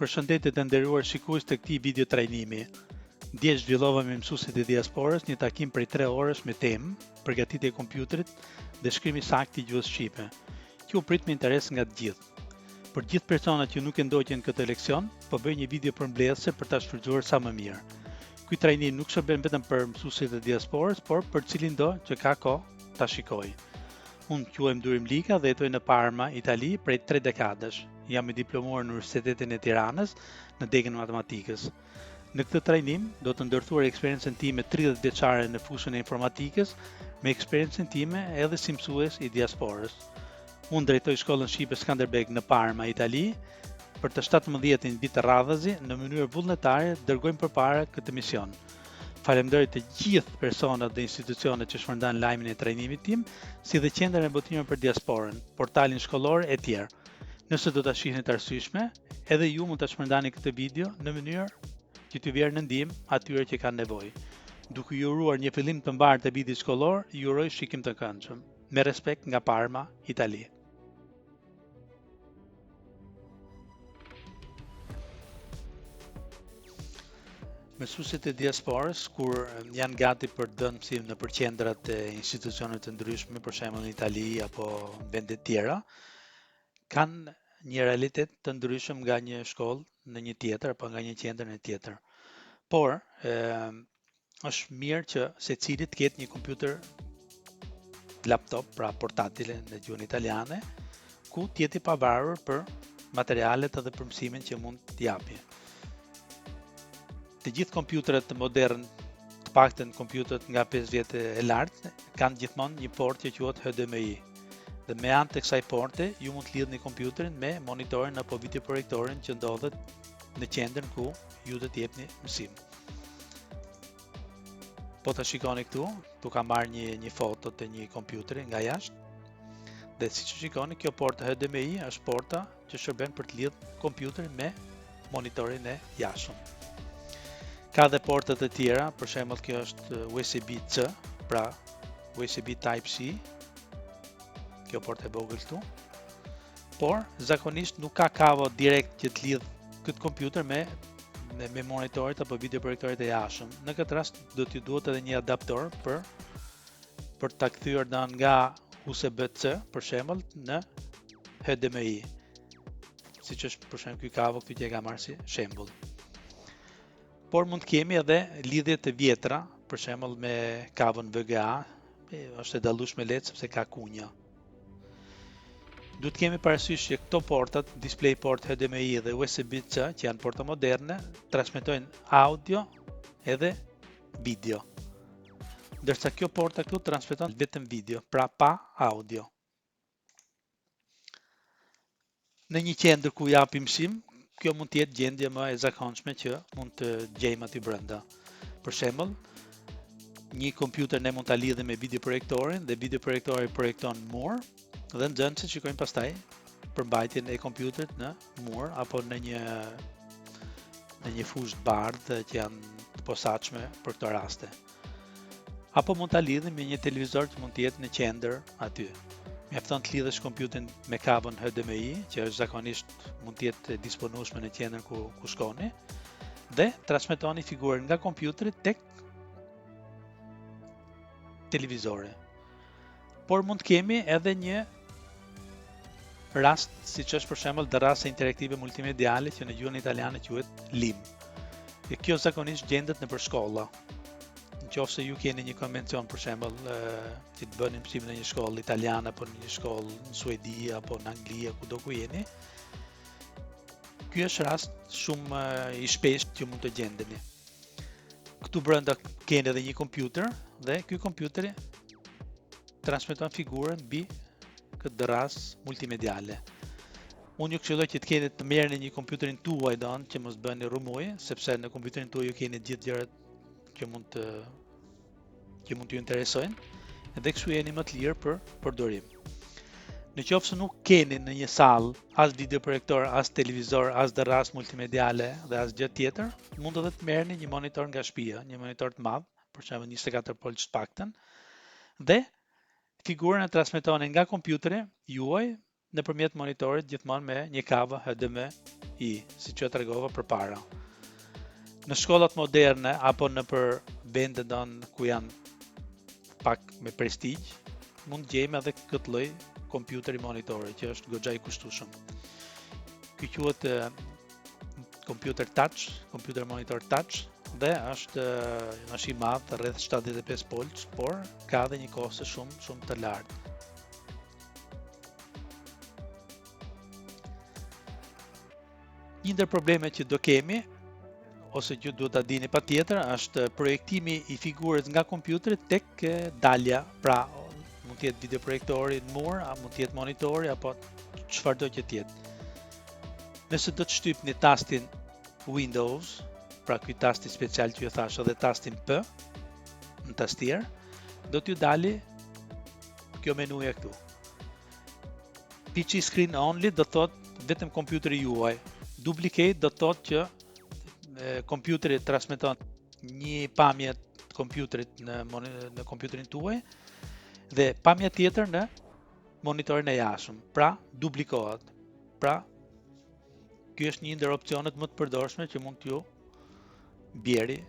Përshëndetje të nderuar shikues të këtij video trajnimi. Dje zhvillova me mësuesit e diasporës një takim prej 3 orësh me temë përgatitje e kompjuterit dhe shkrimi saktë i gjuhës shqipe, që u prit me interes nga të gjithë. Për gjithë personat që nuk e ndoqën këtë leksion, po bëj një video përmbledhëse për ta shfrytzuar sa më mirë. Ky trajnim nuk shërben vetëm për mësuesit e diasporës, por për cilin do që ka kohë ta shikojë. Unë quhem Durim Lika dhe jetoj në Parma, Itali, prej 3 dekadash. Jam i diplomuar në Universitetin e Tiranës në degën matematikës. Në këtë trajnim do të ndërthuar eksperiencën time 30 vjeçare në fushën e informatikës me eksperiencën time edhe si mësues i diasporës. Unë drejtoj shkollën shqipe Skanderbeg në Parma, Itali, për të 17 vit të radhazi në mënyrë vullnetare dërgojmë përpara këtë mision. Falemnderoj të gjithë personat dhe institucionet që shpërndan lajmin e trajnimit tim, si dhe qendrën e botimeve për diasporën, portalin shkollor e tjerë. Nëse do ta shihni të arsyeshme, edhe ju mund ta shpërndani këtë video në mënyrë që t'ju vjerë në ndihmë atyre që kanë nevojë. Duke ju uruar një fillim të mbarë të vitit shkollor, ju uroj shikim të këndshëm. Me respekt nga Parma, Itali. Mësuesit e diasporës, kur janë gati për të dhënë mësim në përqendrat e institucionet të ndryshme, për shembull në Itali apo vende tjera, kanë një realitet të ndryshëm nga një shkollë në një tjetër apo nga një qendër në tjetër. Por, është mirë që secili të ketë një kompjuter laptop, pra portatile në gjuhën italiane, ku të jetë i pavarur për materialet edhe për mësimin që mund të japi. Të gjithë kompjuterat modern, të paktën kompjuterat nga 5 vjet e lartë, kanë gjithmonë një portë që quhet HDMI. Dhe me anë të kësaj porte, ju mund të lidhni kompjuterin me monitorin apo videoprojektorin që ndodhet në qendrën ku ju do të jepni mësim. Po ta shikoni këtu, tu kam marrë një foto të një kompjuteri nga jashtë. Dhe siç shikoni, kjo portë HDMI është porta që shërben për të lidhur kompjuterin me monitorin e jashtëm. Ka dhe portat e tjera, për shembull kjo është USB-C, pra USB Type-C, kjo portë e vogël këtu. Por zakonisht nuk ka kavo direkt që të lidh këtë kompjuter me monitorit apo videoprojektorit e jashtëm. Në këtë rast do t'ju duhet edhe një adaptor për ta kthyer nga USB-C, për shembull, në HDMI. Siç është për shembull ky kavo këtu që e kam marrë si shembull. Por mund të kemi edhe lidhje të vjetra, për shembull me kavën VGA, është e dallueshme lehtë sepse ka kunja. Duhet kemi parasysh që këto portat, DisplayPort, HDMI dhe USB-C, që janë porta moderne, transmetojnë audio edhe video. Ndërsa kjo porta këtu transmeton vetëm video, pra pa audio. Në një qendër ku japim mësim, kjo mund të jetë gjendje më e zakonshme që mund të gjejmë aty brenda. Për shembull, një kompjuter ne mund ta lidhim me videoprojektorin dhe videoprojektori projekton mur dhe nxënësit shikojnë pastaj përmbajtjen e kompjuterit në mur apo në një fushë të bardhë që janë të posaçme për këto raste. Apo mund ta lidhim me një televizor që mund të jetë në qendër aty. Mjafton të lidhësh kompjuterin me kavën HDMI, që është zakonisht mund të jetë disponueshme në qendrën ku shkoni, dhe transmetoni figurën nga kompjuteri tek televizori. Por mund të kemi edhe një rast, siç është për shembull darrasa interaktive multimediale që në gjuhën italiane quhet LIM. E kjo zakonisht gjendet nëpër shkolla. Nëse ju keni një konvencion për shembull që të bëni mësim në një shkollë italiane apo në një shkollë në Suedi apo në Angli, kudo ku jeni, ky është rast shumë i shpeshtë që mund të gjendeni. Këtu brenda keni edhe një kompjuter dhe ky kompjuter transmeton figurën mbi këtë darrasë multimediale. Unë ju këshilloj që të keni të merrni një kompjuterin tuaj që mos bëni rrëmuj, sepse në kompjuterin tuaj ju keni gjithë gjërat që mund t'ju interesojnë dhe kështu jeni më të lirë për përdorim. Në qoftë se nuk keni në një sallë as videoprojektor, as televizor, as darrasë multimediale dhe as gjë tjetër, mund edhe të merrni një monitor nga shtëpia, një monitor të madh, për shembull 24 polç të paktën, dhe figurën e transmetoni nga kompjuteri juaj nëpërmjet monitorit gjithmonë me një kabë HDMI, siç e tregova përpara. Në shkollat moderne apo nëpër vende ku janë pak me prestigj, mund gjejmë edhe këtë lloj kompjuteri monitori që është goxha i kushtueshëm. Ky quhet kompjuter touch, kompjuter monitor touch, dhe është i madh, rreth 75 polç, por ka edhe një kostë shumë të lartë. Një ndër problemet që do kemi, ose që duhet ta dini patjetër, është projektimi i figurës nga kompjuteri tek dalja, pra mund të jetë videoprojektori në mur, a mund të jetë monitori apo çfarëdo që të jetë. Nëse do të shtypni tastin Windows, pra ky tasti special që ju thash, edhe tastin P në tastier, do t'ju dali kjo menuja këtu. PC screen only do thot vetëm kompjuteri juaj. Duplicate do thot që kompjuteri transmeton një pamje të kompjuterit në kompjuterin tuaj dhe pamja tjetër në monitorin e jashtëm. Pra duplikohet. Pra ky është një ndër opsionet më të përdorshme që mund t'ju bjeri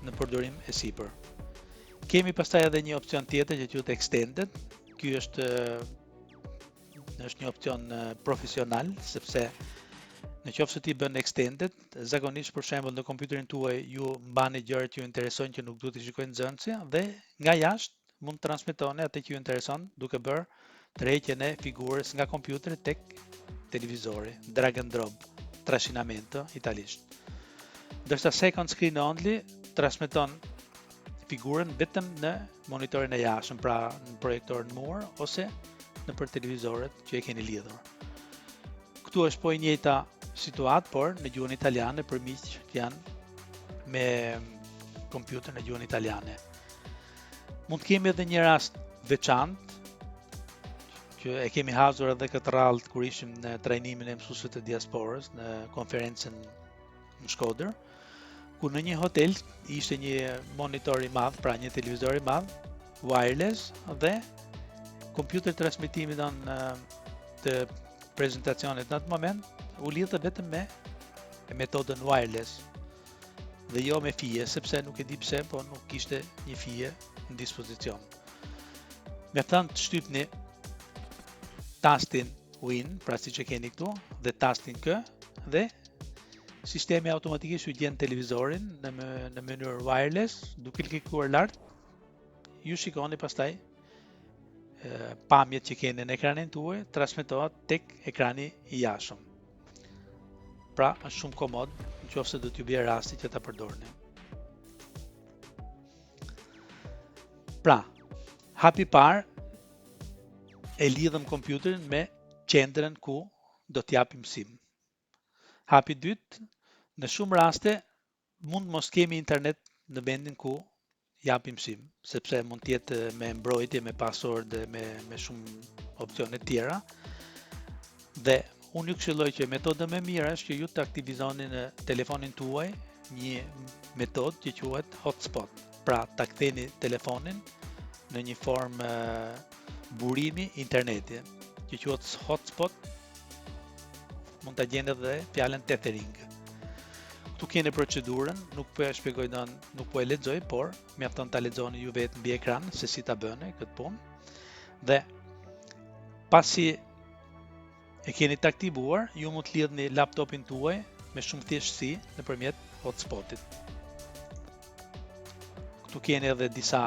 në përdorim e sipër. Kemi pastaj edhe një opcion tjetër që quhet extended. Ky është një opcion profesional, sepse në qoftë se ti bën extended, zakonisht për shembull në kompjuterin tuaj ju mbani gjërat që ju interesojnë që nuk duhet i shikojnë nxënësi dhe nga jashtë mund të transmetoni atë që ju intereson duke bërë tërheqjen e figurës nga kompjuteri tek televizori, drag and drop, trascinamento italisht. Ndërsa second screen only transmeton figurën vetëm në monitorin e jashtëm, pra në projektor në mur ose nëpër televizoret që e keni lidhur. Këtu është po e njëjta situatë, por në gjuhën italiane për miq që janë me kompjuter në gjuhën italiane. Mund të kemi edhe një rast veçantë që e kemi hasur edhe këtë radhë kur ishim në trajnimin e mësuesve të diasporës në konferencën në Shkodër, ku në një hotel ishte një monitor i madh, pra një televizor i madh, wireless dhe kompjuter transmetimi të prezentacionit në atë moment u lidhte vetëm me metodën wireless dhe jo me fije, sepse nuk e di pse, po nuk kishte një fije në dispozicion. Mjafton të shtypni tastin Win, pra siç e keni këtu, dhe tastin K dhe sistemi automatikisht ju gjen televizorin në mënyrë wireless, duke klikuar lart, ju shikoni pastaj pamjet që keni në ekranin tuaj transmetohet tek ekrani i jashtëm. Pra është shumë komod nëse do t'ju bie rasti që ta përdorni. Pra, hapi parë e lidhëm kompjuterin me qendrën ku do t'japim mësim. Hapi dytë, në shumë raste mund mos kemi internet në vendin ku japim mësim, sepse mund të jetë me mbrojtje, me password dhe me shumë opsione tjera. Dhe unë ju këshilloj që metoda më e mirë është që ju të aktivizoni në telefonin tuaj një metodë që quhet hotspot. Pra ta ktheni telefonin në një formë burimi interneti, që quhet hotspot. Mund ta gjeni edhe fjalën tethering. Këtu keni procedurën, nuk po e shpjegoj nuk po e lexoj, por mjafton ta lexoni ju vetë mbi ekran se si ta bëni këtë punë. Dhe pasi e keni të aktivuar, ju mund të lidhni laptopin tuaj me shumë thjeshtësi nëpërmjet hotspotit. Këtu keni edhe disa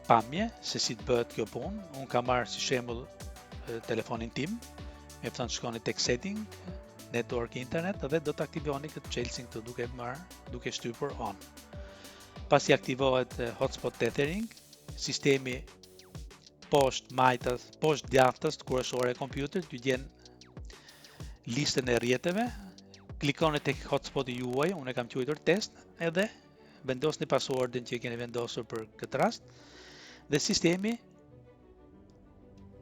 pamje se si të bëhet kjo punë. Unë kam marrë si shembull telefonin tim, mjafton të shkoni tek setting, network internet dhe do të aktivoni këtë çelësin këtu duke shtypur on. Pasi aktivohet hotspot tethering, sistemi poshtë djathtës të kryesore e kompjuterit ju gjen listën e rrjeteve, klikoni tek hotspoti juaj, unë e kam quajtur test, edhe vendosni passwordin që keni vendosur për këtë rast, dhe sistemi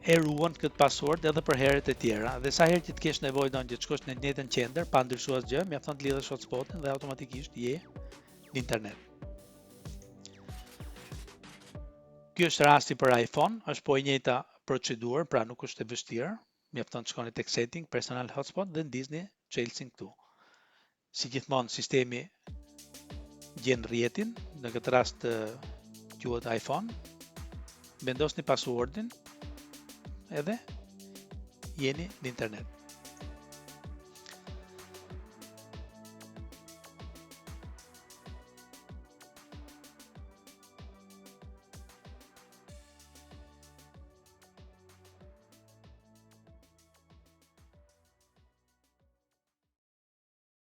e ruan këtë password edhe për herët e tjera. Dhe sa herë që të kesh nevojë që të shkosh në të njëjtën qendër pa ndryshuar asgjë, mjafton të lidhesh hotspotin dhe automatikisht je në internet. Ky është rasti për iPhone, është po e njëjta procedurën, pra nuk është e vështirë, mjafton të shkoni tek setting, personal hotspot dhe ndisni Chelsea këtu. Si gjithmonë sistemi gjen rrjetin, në këtë rast quhet iPhone, vendosni passwordin edhe jeni në internet.